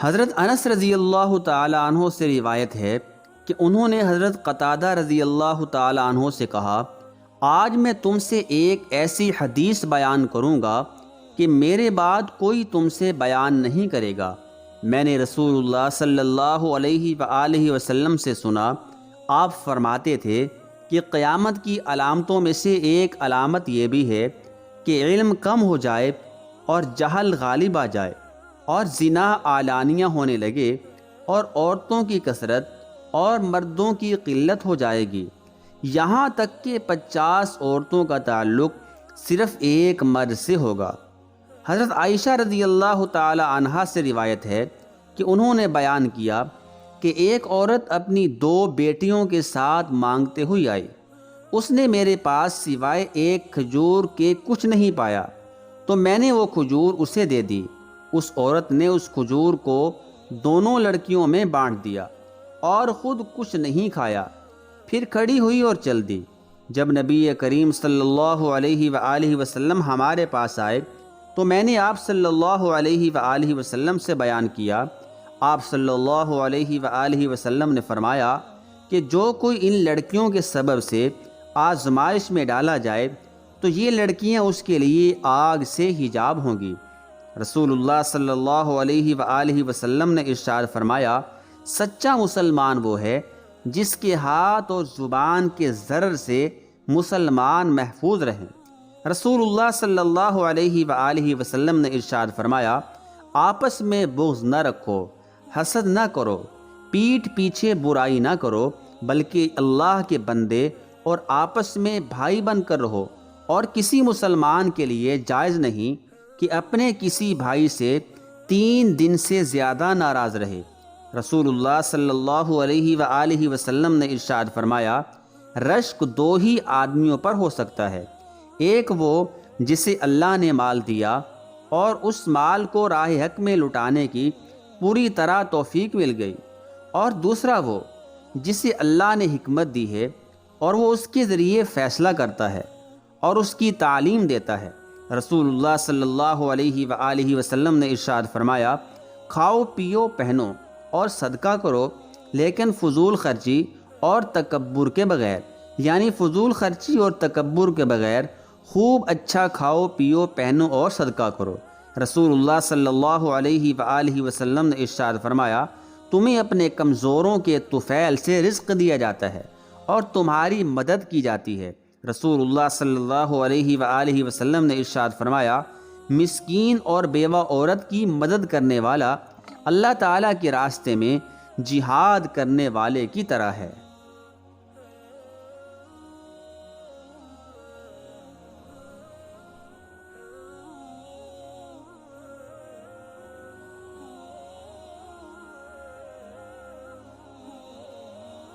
حضرت انس رضی اللہ تعالی عنہ سے روایت ہے کہ انہوں نے حضرت قتادہ رضی اللہ تعالی عنہ سے کہا، آج میں تم سے ایک ایسی حدیث بیان کروں گا کہ میرے بعد کوئی تم سے بیان نہیں کرے گا۔ میں نے رسول اللہ صلی اللہ علیہ وآلہ وسلم سے سنا، آپ فرماتے تھے کہ قیامت کی علامتوں میں سے ایک علامت یہ بھی ہے کہ علم کم ہو جائے اور جہل غالب آ جائے اور زنا علانیہ ہونے لگے اور عورتوں کی کثرت اور مردوں کی قلت ہو جائے گی، یہاں تک کہ 50 عورتوں کا تعلق صرف ایک مرد سے ہوگا۔ حضرت عائشہ رضی اللہ تعالی عنہا سے روایت ہے کہ انہوں نے بیان کیا کہ ایک عورت اپنی 2 بیٹیوں کے ساتھ مانگتے ہوئی آئی، اس نے میرے پاس سوائے ایک کھجور کے کچھ نہیں پایا، تو میں نے وہ کھجور اسے دے دی۔ اس عورت نے اس کھجور کو دونوں لڑکیوں میں بانٹ دیا اور خود کچھ نہیں کھایا، پھر کھڑی ہوئی اور چل دی۔ جب نبی کریم صلی اللہ علیہ وآلہ وسلم ہمارے پاس آئے تو میں نے آپ صلی اللہ علیہ وآلہ وسلم سے بیان کیا۔ آپ صلی اللہ علیہ وآلہ وسلم نے فرمایا کہ جو کوئی ان لڑکیوں کے سبب سے آزمائش میں ڈالا جائے تو یہ لڑکیاں اس کے لیے آگ سے حجاب ہوں گی۔ رسول اللہ صلی اللہ علیہ وآلہ وسلم نے ارشاد فرمایا، سچا مسلمان وہ ہے جس کے ہاتھ اور زبان کے ضرر سے مسلمان محفوظ رہیں۔ رسول اللہ صلی اللہ علیہ وآلہ وسلم نے ارشاد فرمایا، آپس میں بغض نہ رکھو، حسد نہ کرو، پیٹھ پیچھے برائی نہ کرو، بلکہ اللہ کے بندے اور آپس میں بھائی بن کر رہو، اور کسی مسلمان کے لیے جائز نہیں کہ اپنے کسی بھائی سے 3 دن سے زیادہ ناراض رہے۔ رسول اللہ صلی اللہ علیہ وآلہ وسلم نے ارشاد فرمایا، رشک 2 ہی آدمیوں پر ہو سکتا ہے، ایک وہ جسے اللہ نے مال دیا اور اس مال کو راہ حق میں لٹانے کی پوری طرح توفیق مل گئی، اور دوسرا وہ جسے اللہ نے حکمت دی ہے اور وہ اس کے ذریعے فیصلہ کرتا ہے اور اس کی تعلیم دیتا ہے۔ رسول اللہ صلی اللہ علیہ وآلہ وسلم نے ارشاد فرمایا، کھاؤ پیو پہنو اور صدقہ کرو، لیکن فضول خرچی اور تکبر کے بغیر، یعنی فضول خرچی اور تکبر کے بغیر خوب اچھا کھاؤ پیو پہنو اور صدقہ کرو۔ رسول اللہ صلی اللہ علیہ وآلہ وسلم نے ارشاد فرمایا، تمہیں اپنے کمزوروں کے طفیل سے رزق دیا جاتا ہے اور تمہاری مدد کی جاتی ہے۔ رسول اللہ صلی اللہ علیہ وآلہ وسلم نے ارشاد فرمایا، مسکین اور بیوہ عورت کی مدد کرنے والا اللہ تعالیٰ کے راستے میں جہاد کرنے والے کی طرح ہے۔